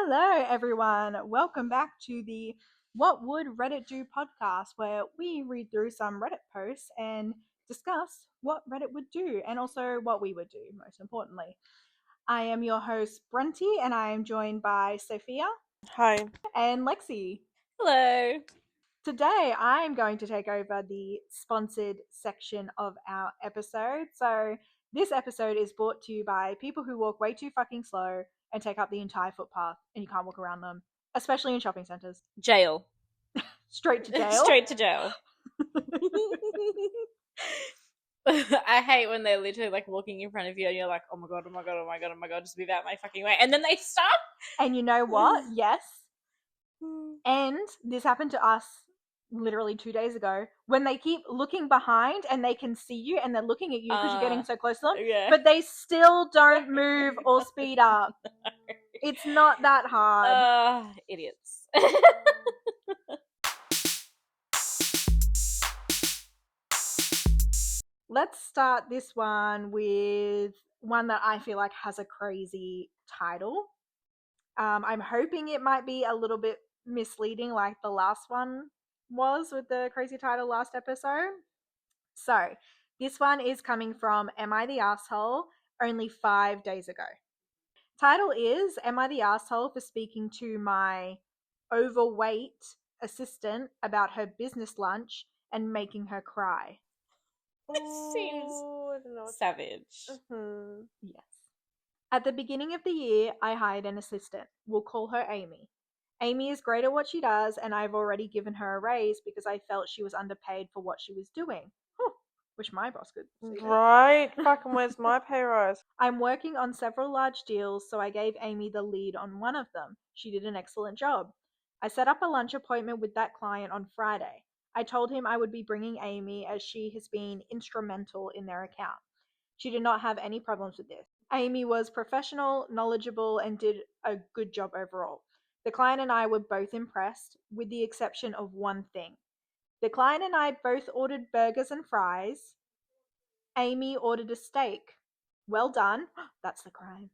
Hello, everyone. Welcome back to the What Would Reddit Do podcast, where we read through some Reddit posts and discuss what Reddit would do and also what we would do, most importantly. I am your host, Brenty, and I am joined by Sophia Hi. and Lexi. Hello. Today, I'm going to take over the sponsored section of our episode. So, this episode is brought to you by people who walk way too fucking slow and take up the entire footpath, and you can't walk around them, especially in shopping centers. Jail. Straight to jail. Straight to jail. I hate when they're literally like walking in front of you and you're like, oh my god, oh my god, oh my god, oh my god, just move out my fucking way. And then they stop. And you know what? Yes. And this happened to us literally 2 days ago when they keep looking behind and they can see you and they're looking at you because you're getting so close to them, Yeah. but they still don't move or speed up. It's not that hard. Idiots. Let's start this one with one that I feel like has a crazy title. I'm hoping it might be a little bit misleading like the last one was with the crazy title last episode. So, this one is coming from Am I the Asshole? Only 5 days ago. Title is Am I the Asshole for speaking to my overweight assistant about her business lunch and making her cry? It seems savage. Yes. At the beginning of the year, I hired an assistant. We'll call her Amy. Amy is great at what she does, and I've already given her a raise because I felt she was underpaid for what she was doing. Wish my boss could see that. Right? Fucking where's my pay rise? I'm working on several large deals, so I gave Amy the lead on one of them. She did an excellent job. I set up a lunch appointment with that client on Friday. I told him I would be bringing Amy as she has been instrumental in their account. She did not have any problems with this. Amy was professional, knowledgeable, and did a good job overall. The client and I were both impressed, with the exception of one thing. The client and I both ordered burgers and fries. Amy ordered a steak. Well done. That's the crime.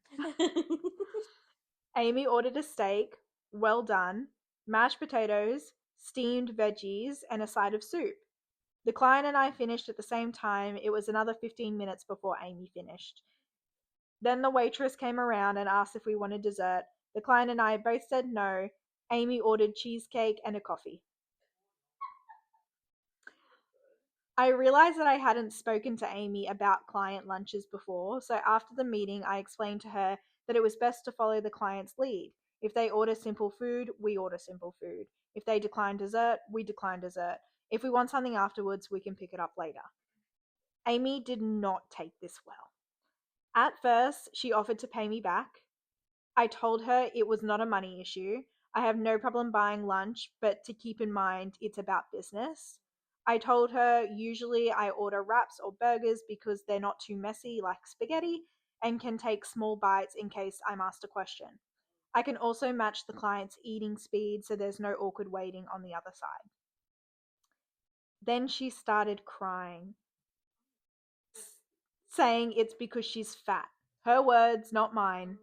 Amy ordered a steak. Well done. Mashed potatoes, steamed veggies, and a side of soup. The client and I finished at the same time. It was another 15 minutes before Amy finished. Then the waitress came around and asked if we wanted dessert. The client and I both said no. Amy ordered cheesecake and a coffee. I realized that I hadn't spoken to Amy about client lunches before, so after the meeting, I explained to her that it was best to follow the client's lead. If they order simple food, we order simple food. If they decline dessert, we decline dessert. If we want something afterwards, we can pick it up later. Amy did not take this well. At first, she offered to pay me back. I told her it was not a money issue. I have no problem buying lunch, but to keep in mind, it's about business. I told her usually I order wraps or burgers because they're not too messy like spaghetti and can take small bites in case I'm asked a question. I can also match the client's eating speed so there's no awkward waiting on the other side. Then she started crying, saying it's because she's fat. Her words, not mine.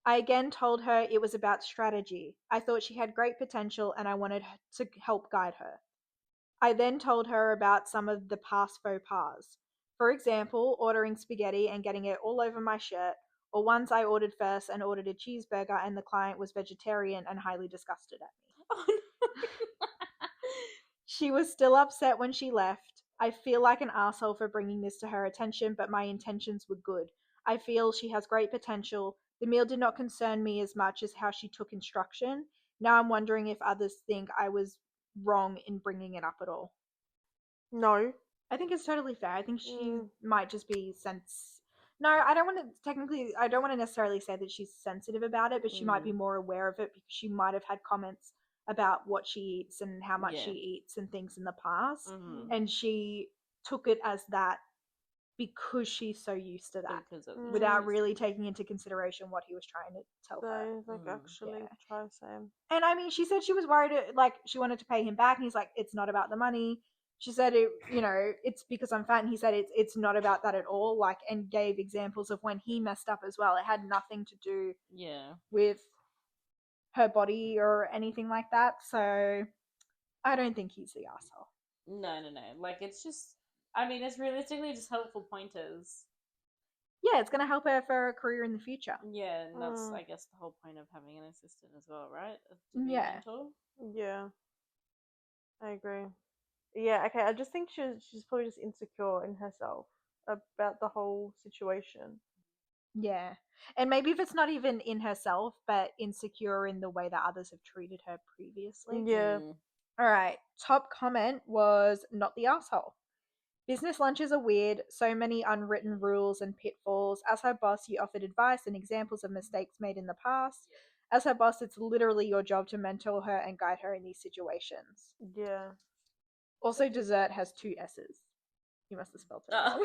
I again told her it was about strategy. I thought she had great potential and I wanted to help guide her. I then told her about some of the past faux pas. For example, ordering spaghetti and getting it all over my shirt, or once I ordered first and ordered a cheeseburger and the client was vegetarian and highly disgusted at me. Oh, no. She was still upset when she left. I feel like an asshole for bringing this to her attention, but my intentions were good. I feel she has great potential. The meal did not concern me as much as how she took instruction. Now I'm wondering if others think I was wrong in bringing it up at all. No. I think it's totally fair. I think she might just be No, I don't want to necessarily say that she's sensitive about it, but she might be more aware of it because she might have had comments about what she eats and how much she eats and things in the past. And she took it as that because she's so used to that without really taking into consideration what he was trying to tell her. Try the same. And I mean, she said she was worried, like, she wanted to pay him back, and he's like, it's not about the money. She said, it's because I'm fat, and he said it's not about that at all, like, and gave examples of when he messed up as well. It had nothing to do with her body or anything like that. So I don't think he's the asshole. No. Like, it's just, I mean, it's realistically just helpful pointers. Yeah, it's going to help her for her career in the future. Yeah, and that's, I guess, the whole point of having an assistant as well, right? To be Yeah. a mentor. Yeah, I agree. Yeah, okay. I just think she's probably just insecure in herself about the whole situation. Yeah. And maybe if it's not even in herself, but insecure in the way that others have treated her previously. Yeah. All right. Top comment was not the asshole. Business lunches are weird, so many unwritten rules and pitfalls. As her boss, you offered advice and examples of mistakes made in the past. As her boss, it's literally your job to mentor her and guide her in these situations. Yeah. Also, dessert has 2 S's. You must have spelled it wrong.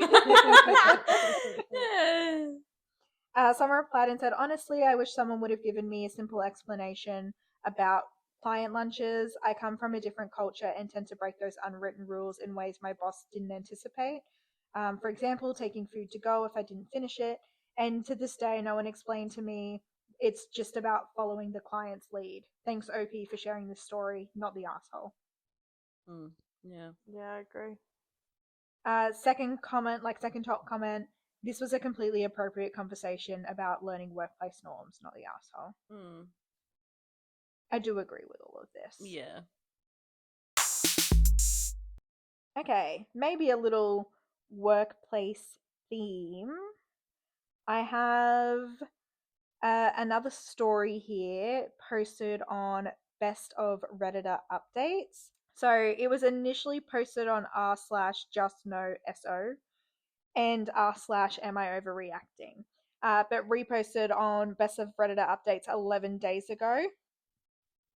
Someone replied and said, honestly, I wish someone would have given me a simple explanation about client lunches. I come from a different culture and tend to break those unwritten rules in ways my boss didn't anticipate. For example, taking food to go if I didn't finish it. And to this day, no one explained to me it's just about following the client's lead. Thanks, OP, for sharing this story, not the asshole. Yeah. Yeah, I agree. Second top comment, this was a completely appropriate conversation about learning workplace norms, not the asshole. I do agree with all of this. Yeah. Okay, maybe a little workplace theme. I have another story here posted on Best of Redditor Updates. So it was initially posted on r/justnoso and r/am I overreacting, but reposted on Best of Redditor Updates 11 days ago.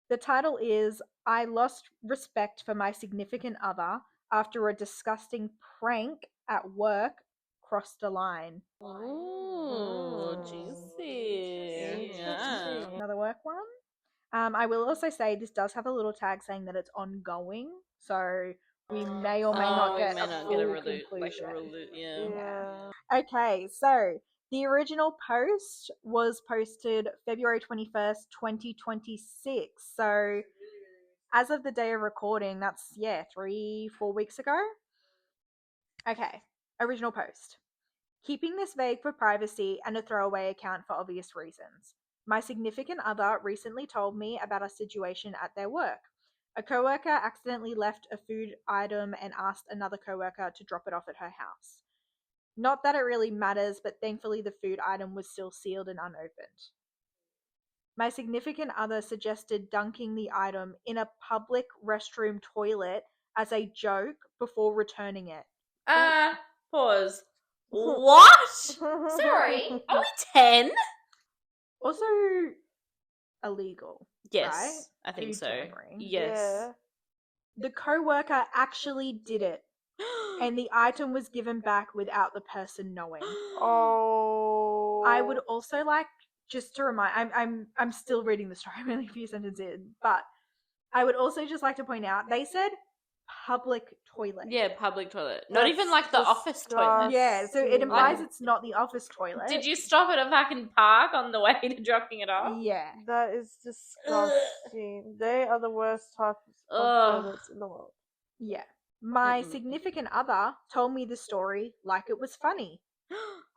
The title is I lost respect for my significant other after a disgusting prank at work crossed a line. Oh, juicy. Yeah. Another work one. I will also say this does have a little tag saying that it's ongoing, so we may or may not get a full conclusion. Yeah. Okay, so the original post was posted February 21st, 2026. So as of the day of recording, that's 3-4 weeks ago. Okay, original post. Keeping this vague for privacy and a throwaway account for obvious reasons. My significant other recently told me about a situation at their work. A coworker accidentally left a food item and asked another coworker to drop it off at her house. Not that it really matters, but thankfully the food item was still sealed and unopened. My significant other suggested dunking the item in a public restroom toilet as a joke before returning it. Pause. What? Sorry, are we 10? Also illegal. Yes, right? I think Food so. tampering. Yes. Yeah. The co-worker actually did it, and the item was given back without the person knowing. Oh. I would also like just to remind. I'm still reading the story. I'm only a few sentences in, but I would also just like to point out they said public toilet. Yeah, public toilet. Not even That's like the office toilet. Yeah, so it implies Like- it's not the office toilet. Did you stop at a fucking park on the way to dropping it off? Yeah. That is disgusting. They are the worst types of Ugh. toilets in the world. Yeah. My significant other told me the story like it was funny.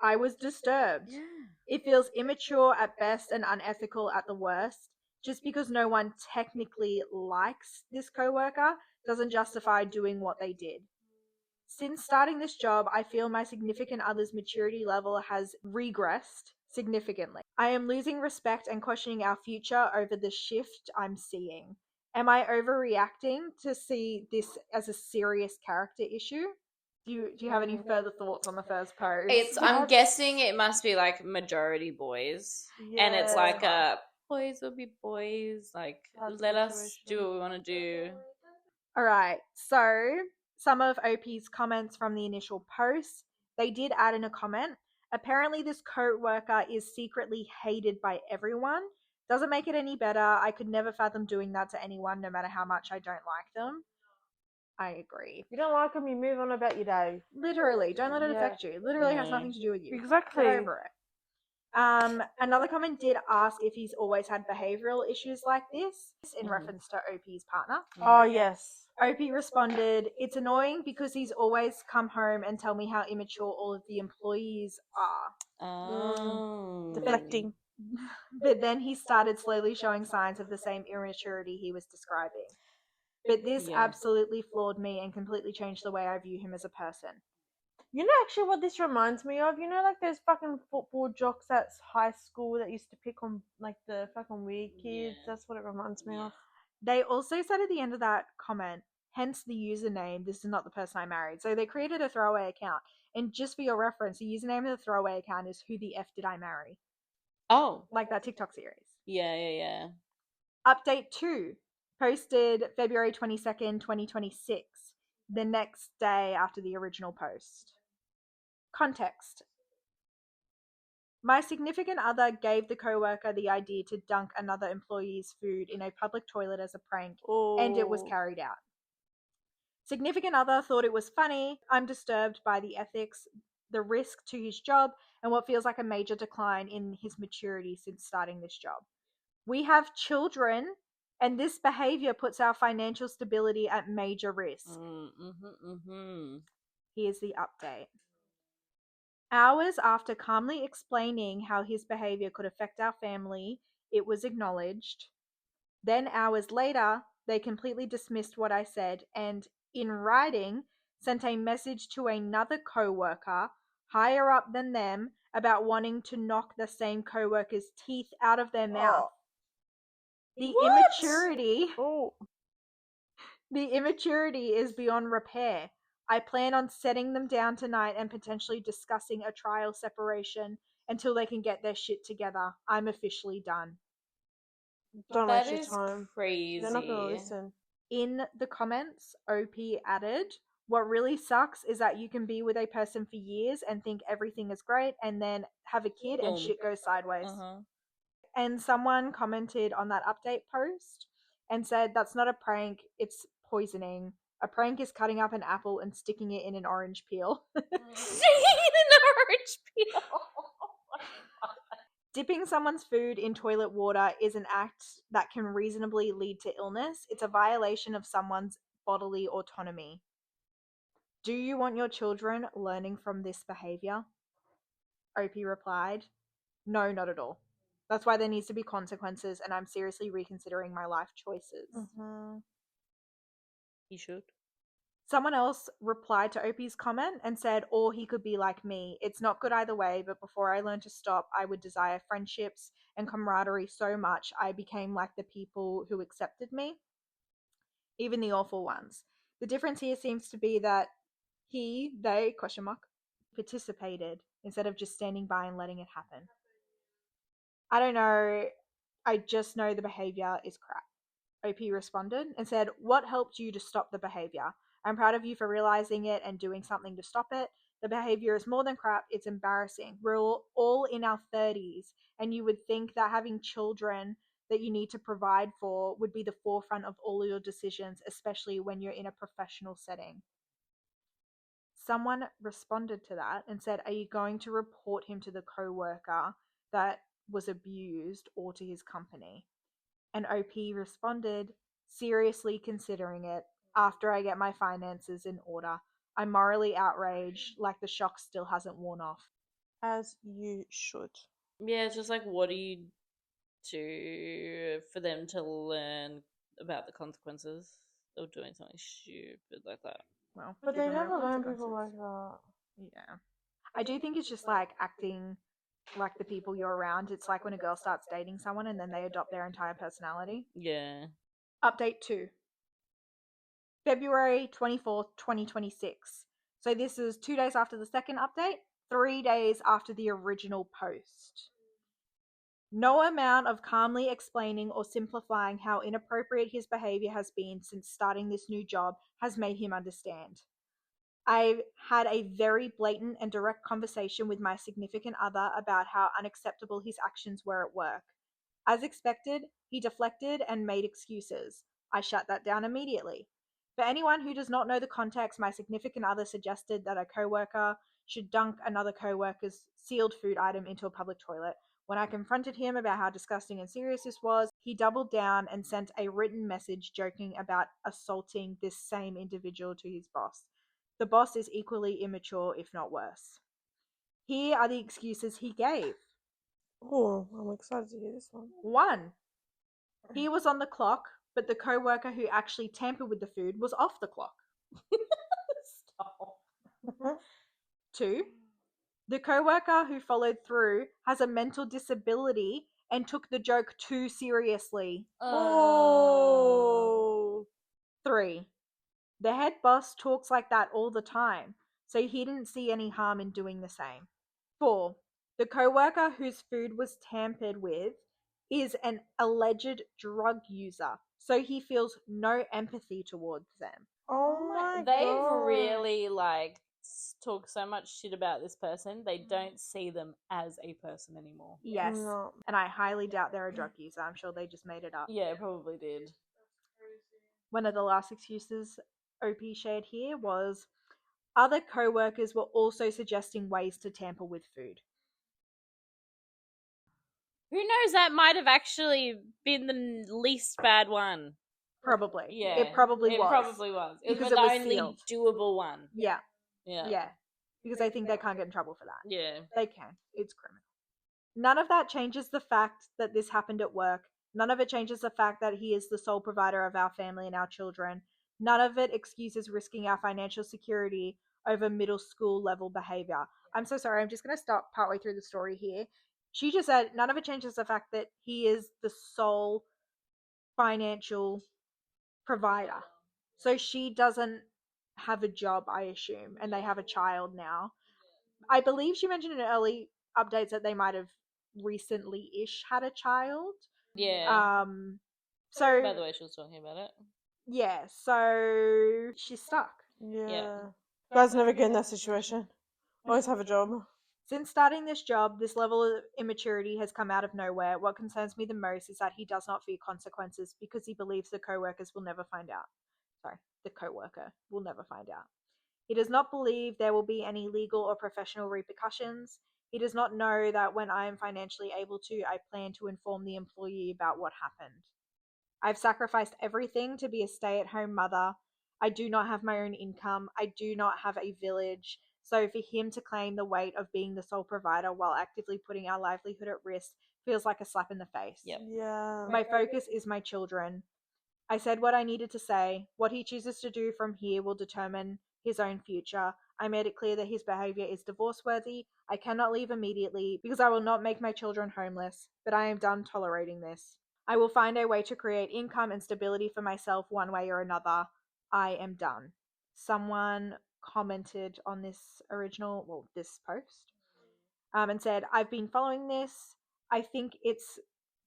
I was disturbed. Yeah. It feels immature at best and unethical at the worst. Just because no one technically likes this coworker doesn't justify doing what they did. Since starting this job, I feel my significant other's maturity level has regressed significantly. I am losing respect and questioning our future over the shift I'm seeing. Am I overreacting to see this as a serious character issue? Do you have any further thoughts on the first post? I'm guessing it must be like majority boys. Yeah. And it's like boys will be boys. Like, That's let us situation. do what we want to do. Alright, so some of OP's comments from the initial post, they did add in a comment. Apparently this co-worker is secretly hated by everyone. Doesn't make it any better. I could never fathom doing that to anyone, no matter how much I don't like them. I agree. You don't like them, you move on about your day. Literally, don't let it Yeah. affect you. It literally has nothing to do with you. Exactly. Get over it. Another comment did ask if he's always had behavioral issues like this in reference to OP's partner. Oh, yes. OP responded, "It's annoying because he's always come home and tell me how immature all of the employees are." Oh. Deflecting. But then he started slowly showing signs of the same immaturity he was describing. But this Yeah. absolutely floored me and completely changed the way I view him as a person. You know, actually, what this reminds me of? You know, like those fucking football jocks at high school that used to pick on, like, the fucking weird kids? Yeah. That's what it reminds me of. They also said at the end of that comment, hence the username, "This is not the person I married." So they created a throwaway account. And just for your reference, the username of the throwaway account is "Who the F Did I Marry?" Oh. Like that TikTok series. Yeah. Update 2, posted February 22nd, 2026, the next day after the original post. Context. My significant other gave the coworker the idea to dunk another employee's food in a public toilet as a prank, and it was Oh. carried out. Significant other thought it was funny. I'm disturbed by the ethics, the risk to his job, and what feels like a major decline in his maturity since starting this job. We have children, and this behavior puts our financial stability at major risk. Here's the update. Hours after calmly explaining how his behavior could affect our family, it was acknowledged. Then, hours later, they completely dismissed what I said and, in writing, sent a message to another coworker higher up than them about wanting to knock the same coworker's teeth out of their mouth. The immaturity Oh. The immaturity is beyond repair. I plan on setting them down tonight and potentially discussing a trial separation until they can get their shit together. I'm officially done. Don't That waste your is time. crazy. They're not going to listen. In the comments, OP added, "What really sucks is that you can be with a person for years and think everything is great and then have a kid and Boom. shit goes sideways." Uh-huh. And someone commented on that update post and said, "That's not a prank, it's poisoning. A prank is cutting up an apple and sticking it in an orange peel." Singing an orange peel. Dipping someone's food in toilet water is an act that can reasonably lead to illness. It's a violation of someone's bodily autonomy. Do you want your children learning from this behavior? OP replied, "No, not at all. That's why there needs to be consequences, and I'm seriously reconsidering my life choices." You should. Someone else replied to OP's comment and said, "Or he could be like me. It's not good either way, but before I learned to stop, I would desire friendships and camaraderie so much I became like the people who accepted me, even the awful ones. The difference here seems to be that they, participated instead of just standing by and letting it happen. I don't know. I just know the behavior is crap." OP responded and said, "What helped you to stop the behavior? I'm proud of you for realizing it and doing something to stop it. The behavior is more than crap, it's embarrassing. We're all in our 30s, and you would think that having children that you need to provide for would be the forefront of all your decisions, especially when you're in a professional setting." Someone responded to that and said, "Are you going to report him to the coworker that was abused or to his company?" And OP responded, "Seriously considering it. After I get my finances in order. I'm morally outraged, like the shock still hasn't worn off." As you should. Yeah, it's just like, what do you do for them to learn about the consequences of doing something stupid like that? Well, But give they them real never learn people consequences. like that. Yeah. I do think it's just like acting like the people you're around. It's like when a girl starts dating someone and then they adopt their entire personality. Yeah. Update 2. February 24th, 2026. So this is 2 days after the second update, 3 days after the original post. No amount of calmly explaining or simplifying how inappropriate his behavior has been since starting this new job has made him understand. I've had a very blatant and direct conversation with my significant other about how unacceptable his actions were at work. As expected, he deflected and made excuses. I shut that down immediately. For anyone who does not know the context, my significant other suggested that a coworker should dunk another co-worker's sealed food item into a public toilet. When I confronted him about how disgusting and serious this was, he doubled down and sent a written message joking about assaulting this same individual to his boss. The boss is equally immature, if not worse. Here are the excuses he gave. Oh, I'm excited to hear this one. 1. He was on the clock, but the co-worker who actually tampered with the food was off the clock. Stop. 2. The co-worker who followed through has a mental disability and took the joke too seriously. Oh. 3. The head boss talks like that all the time, so he didn't see any harm in doing the same. 4. The co-worker whose food was tampered with is an alleged drug user, so he feels no empathy towards them. Oh my They've god. really talked so much shit about this person. They don't see them as a person anymore. Yes, No. and I highly doubt they're a drug user. I'm sure they just made it up. Yeah, probably did. One of the last excuses OP shared here was other co-workers were also suggesting ways to tamper with food. Who knows? That might have actually been the least bad one. Probably. Yeah, It probably was. It probably was. It Because was the it was only sealed. doable one. Yeah. Yeah. Yeah. Because I think they can't get in trouble for that. Yeah. They can. It's criminal. None of that changes the fact that this happened at work. None of it changes the fact that he is the sole provider of our family and our children. None of it excuses risking our financial security over middle school level behavior. I'm so sorry. I'm just going to stop partway through the story here. She just said none of it changes the fact that he is the sole financial provider. So she doesn't have a job, I assume, and they have a child now. I believe she mentioned in early updates that they might have recently-ish had a child. Yeah. So By the way, she was talking about it. yeah, so she's stuck. Yeah. Guys never get in that situation. Always have a job. Since starting this job, this level of immaturity has come out of nowhere. What concerns me the most is that he does not fear consequences because he believes the co-workers will never find out. Sorry, the co-worker will never find out. He does not believe there will be any legal or professional repercussions. He does not know that when I am financially able to, I plan to inform the employee about what happened. I've sacrificed everything to be a stay-at-home mother. I do not have my own income. I do not have a village. So for him to claim the weight of being the sole provider while actively putting our livelihood at risk feels like a slap in the face. Yep. Yeah. My focus is my children. I said what I needed to say. What he chooses to do from here will determine his own future. I made it clear that his behavior is divorce-worthy. I cannot leave immediately because I will not make my children homeless, but I am done tolerating this. I will find a way to create income and stability for myself one way or another. I am done. Someone commented on this this post, and said, I've been following this. I think it's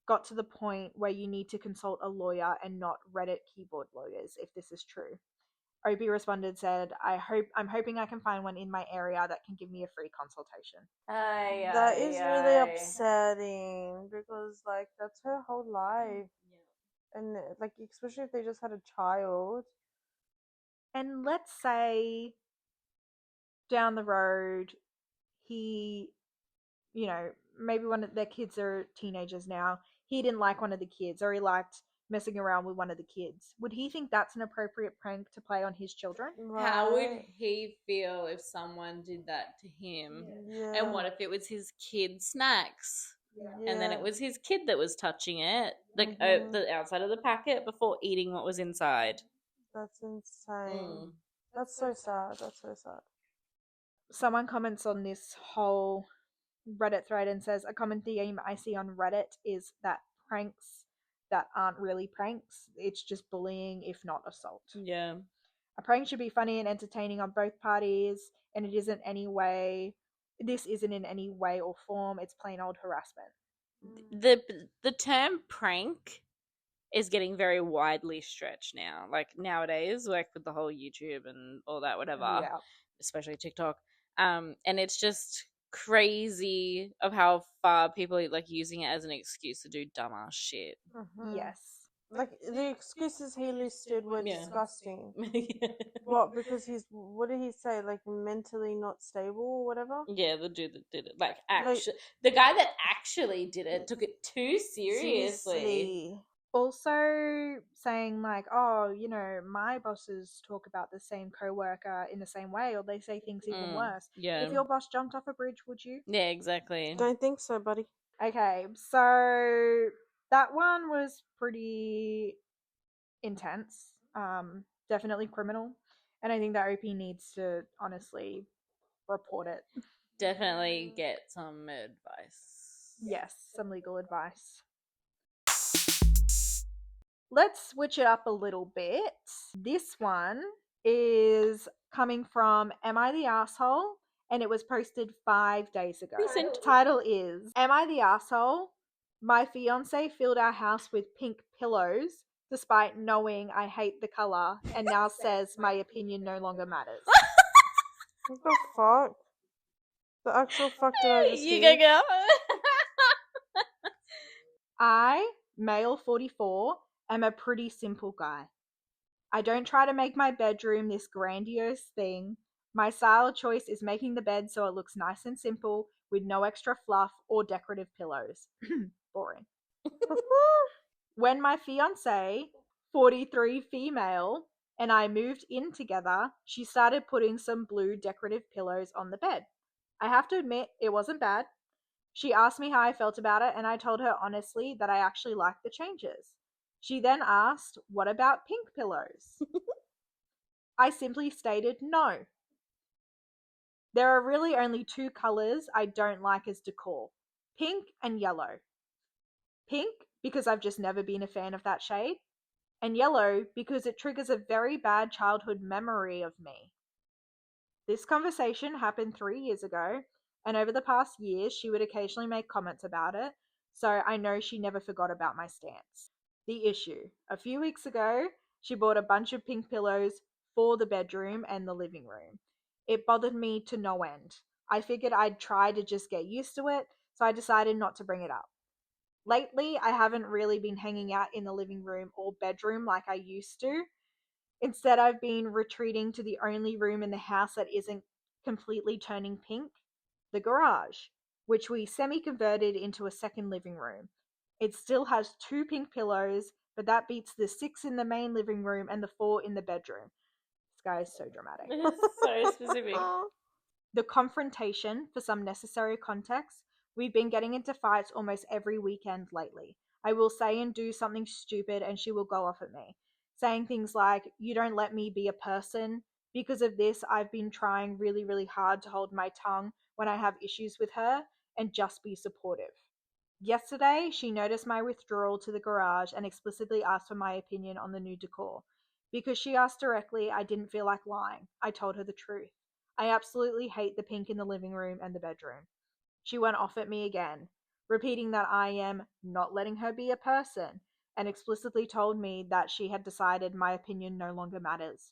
got to the point where you need to consult a lawyer and not Reddit keyboard lawyers if this is true. Obi responded, said, I'm hoping I can find one in my area that can give me a free consultation. That is really upsetting because, like, that's her whole life. And, like, especially if they just had a child. And let's say down the road, he, maybe one of their kids are teenagers now. He didn't like one of the kids, or he liked messing around with one of the kids. Would he think that's an appropriate prank to play on his children? How would Right? he feel if someone did that to him? Yeah. And what if it was his kid's snacks? Yeah. And then it was his kid that was touching it, like Mhm. the outside of the packet before eating what was inside. That's insane. Mm. That's so sad. That's so sad. Someone comments on this whole Reddit thread and says, a common theme I see on Reddit is that pranks that aren't really pranks, it's just bullying, if not assault. Yeah. A prank should be funny and entertaining on both parties, and this isn't in any way or form, it's plain old harassment. The term prank is getting very widely stretched now. Like nowadays, like with the whole YouTube and all that, whatever, Yeah. especially TikTok. And it's just crazy of how far people are like using it as an excuse to do dumbass shit. Mhm. Yes. Like, the excuses he listed were Yeah. disgusting. Yeah. What? Because what did he say? Like, mentally not stable or whatever? Yeah, the dude that did it. Like, Like, the guy that actually did it took it too seriously. seriously. Also saying like, oh, you know, my bosses talk about the same coworker in the same way, or they say things even worse. Yeah. If your boss jumped off a bridge, would you? Yeah, exactly. Don't think so, buddy. Okay, so that one was pretty intense. Definitely criminal. And I think that OP needs to honestly report it. Definitely get some advice. Yes, some legal advice. Let's switch it up a little bit. This one is coming from Am I the Asshole? And it was posted 5 days ago. Recent. Title is Am I the Asshole? My fiance filled our house with pink pillows despite knowing I hate the color and now says my opinion no longer matters. What the fuck? The actual fuck did I just You hear? go. I, male 44, am a pretty simple guy. I don't try to make my bedroom this grandiose thing. My style choice is making the bed so it looks nice and simple with no extra fluff or decorative pillows. Boring. When my fiance, 43 female, and I moved in together, she started putting some blue decorative pillows on the bed. I have to admit, it wasn't bad. She asked me how I felt about it, and I told her honestly that I actually liked the changes. She then asked, what about pink pillows? I simply stated no. There are really only two colors I don't like as decor, pink and yellow. Pink, because I've just never been a fan of that shade, and yellow, because it triggers a very bad childhood memory of me. This conversation happened 3 years ago, and over the past years, she would occasionally make comments about it, so I know she never forgot about my stance. The issue. A few weeks ago, she bought a bunch of pink pillows for the bedroom and the living room. It bothered me to no end. I figured I'd try to just get used to it, so I decided not to bring it up. Lately, I haven't really been hanging out in the living room or bedroom like I used to. Instead, I've been retreating to the only room in the house that isn't completely turning pink, the garage, which we semi-converted into a second living room. It still has 2 pink pillows, but that beats the 6 in the main living room and the 4 in the bedroom. This guy is so dramatic. It's so specific. The confrontation, for some necessary context, we've been getting into fights almost every weekend lately. I will say and do something stupid and she will go off at me, saying things like, you don't let me be a person. Because of this, I've been trying really, really hard to hold my tongue when I have issues with her and just be supportive. Yesterday, she noticed my withdrawal to the garage and explicitly asked for my opinion on the new decor. Because she asked directly, I didn't feel like lying. I told her the truth. I absolutely hate the pink in the living room and the bedroom. She went off at me again, repeating that I am not letting her be a person, and explicitly told me that she had decided my opinion no longer matters.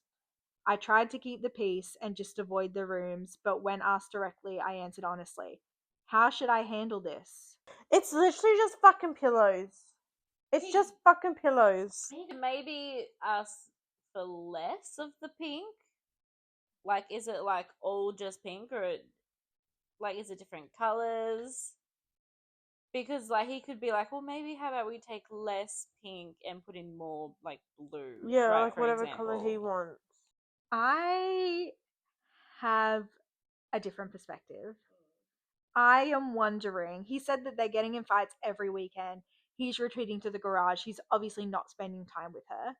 I tried to keep the peace and just avoid the rooms, but when asked directly, I answered honestly. How should I handle this? It's literally just fucking pillows. It's just fucking pillows. Maybe ask for less of the pink. Like, is it like all just pink, or like is it different colors? Because like he could be like, well, maybe how about we take less pink and put in more like blue? Yeah, right, like for whatever example. color he wants. I have a different perspective. I am wondering, he said that they're getting in fights every weekend. He's retreating to the garage. He's obviously not spending time with her.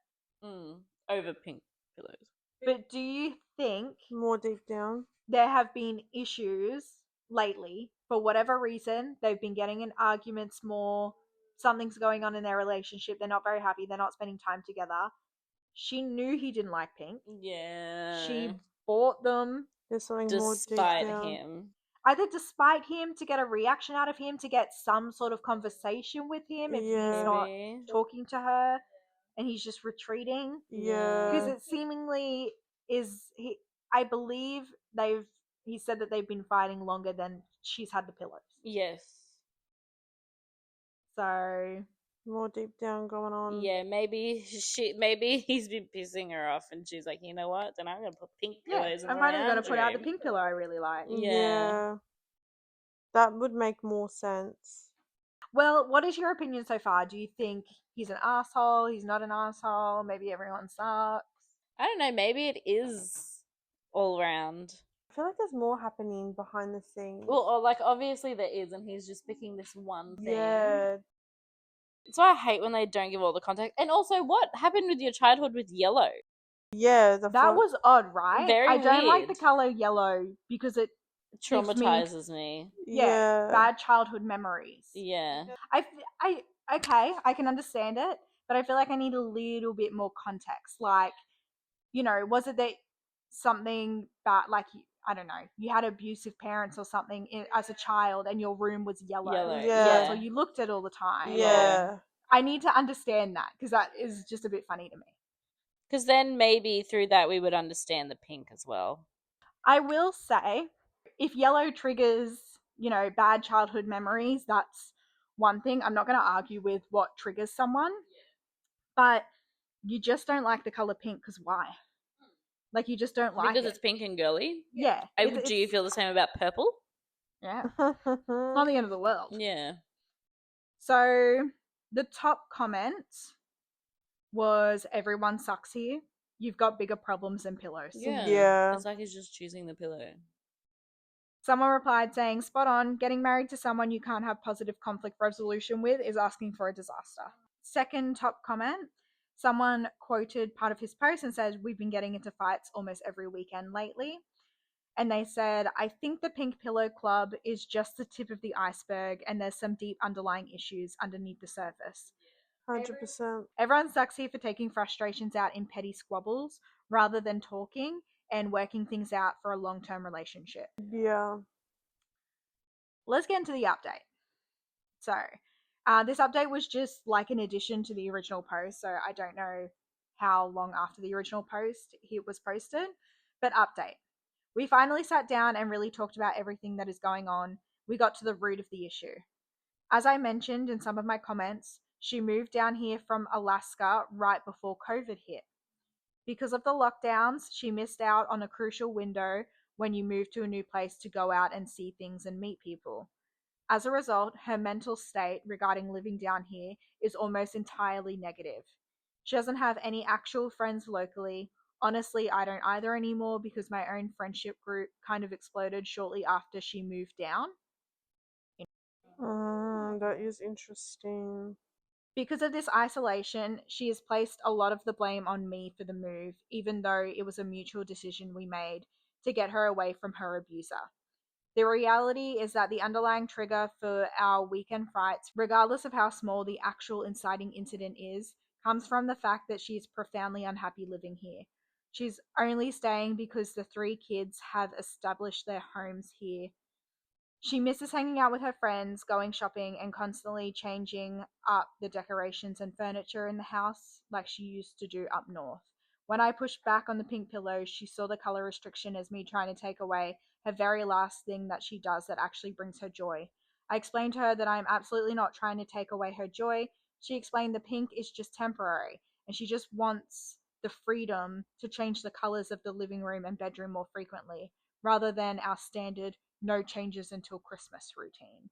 Over pink pillows. But do you think More deep down. there have been issues lately, for whatever reason, they've been getting in arguments more, something's going on in their relationship, they're not very happy, they're not spending time together. She knew he didn't like pink. Yeah. She bought them There's something more deep despite down. him. either despite him, to get a reaction out of him, to get some sort of conversation with him if he's not Maybe. talking to her and he's just retreating. Yeah. Because it seemingly is I believe he said that they've been fighting longer than she's had the pillows. Yes. So More deep down going on. Yeah, maybe he's been pissing her off, and she's like, you know what? Then I'm gonna put pink Yeah, pillows in I'm the finally going to put out the lounge room. pink pillow I really like. Yeah. That would make more sense. Well, what is your opinion so far? Do you think he's an asshole? He's not an asshole? Maybe everyone sucks? I don't know. Maybe it is all round. I feel like there's more happening behind the scenes. Well, or like obviously there is, and he's just picking this one thing. Yeah. So I hate when they don't give all the context. And also, what happened with your childhood with yellow? Yeah, That was odd, right? Very I don't like the weird. color yellow because it gives me Traumatizes me. bad childhood memories. Yeah. I okay, I can understand it, but I feel like I need a little bit more context. Like, you know, was it that something bad, like, I don't know, you had abusive parents or something as a child and your room was yellow. Yellow. Yeah. So you looked at all the time. Yeah. I need to understand that because that is just a bit funny to me. Because then maybe through that we would understand the pink as well. I will say, if yellow triggers, you know, bad childhood memories, that's one thing. I'm not going to argue with what triggers someone, but you just don't like the color pink because why? Like, you just don't like Because it. it's pink and girly? Yeah. Do you feel the same about purple? Yeah. It's not the end of the world. Yeah. So, the top comment was, everyone sucks here. You've got bigger problems than pillows. Yeah. It's like he's just choosing the pillow. Someone replied saying, spot on, getting married to someone you can't have positive conflict resolution with is asking for a disaster. Second top comment, someone quoted part of his post and said, we've been getting into fights almost every weekend lately. And they said, I think the Pink Pillow Club is just the tip of the iceberg and there's some deep underlying issues underneath the surface. 100%. Everyone sucks here for taking frustrations out in petty squabbles rather than talking and working things out for a long-term relationship. Yeah. Let's get into the update. So, this update was just like an addition to the original post, so I don't know how long after the original post it was posted, but update. We finally sat down and really talked about everything that is going on. We got to the root of the issue. As I mentioned in some of my comments, she moved down here from Alaska right before COVID hit. Because of the lockdowns, she missed out on a crucial window when you move to a new place to go out and see things and meet people. As a result, her mental state regarding living down here is almost entirely negative. She doesn't have any actual friends locally. Honestly, I don't either anymore because my own friendship group kind of exploded shortly after she moved down. That is interesting. Because of this isolation, she has placed a lot of the blame on me for the move, even though it was a mutual decision we made to get her away from her abuser. The reality is that the underlying trigger for our weekend fights, regardless of how small the actual inciting incident is, comes from the fact that she's profoundly unhappy living here. She's only staying because the three kids have established their homes here. She misses hanging out with her friends, going shopping, and constantly changing up the decorations and furniture in the house like she used to do up north. When I pushed back on the pink pillows, she saw the color restriction as me trying to take away her very last thing that she does that actually brings her joy. I explained to her that I am absolutely not trying to take away her joy. She explained the pink is just temporary, and she just wants the freedom to change the colors of the living room and bedroom more frequently, rather than our standard no changes until Christmas routine.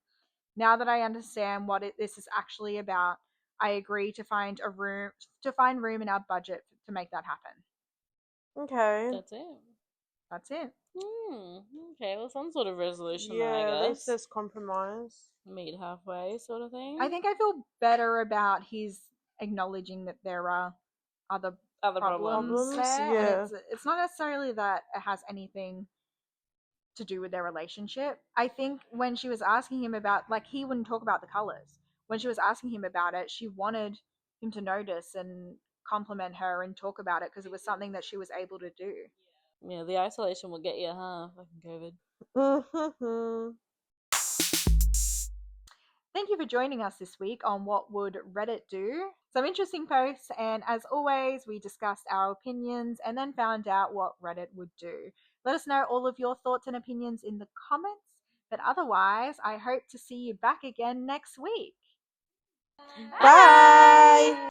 Now that I understand what this is actually about, I agree to find room in our budget to make that happen. Okay. That's it. That's it. Okay, well, some sort of resolution, Yeah, I at least guess. there's compromise. Meet halfway, sort of thing. I think I feel better about his acknowledging that there are other problems there. Yeah. And it's not necessarily that it has anything to do with their relationship. I think when she was asking him about, like, he wouldn't talk about the colors. When she was asking him about it, she wanted him to notice and compliment her and talk about it because it was something that she was able to do. Yeah, the isolation will get you, huh? Fucking COVID. Mm-hmm. Thank you for joining us this week on What Would Reddit Do? Some interesting posts, and as always, we discussed our opinions and then found out what Reddit would do. Let us know all of your thoughts and opinions in the comments, but otherwise, I hope to see you back again next week. Bye.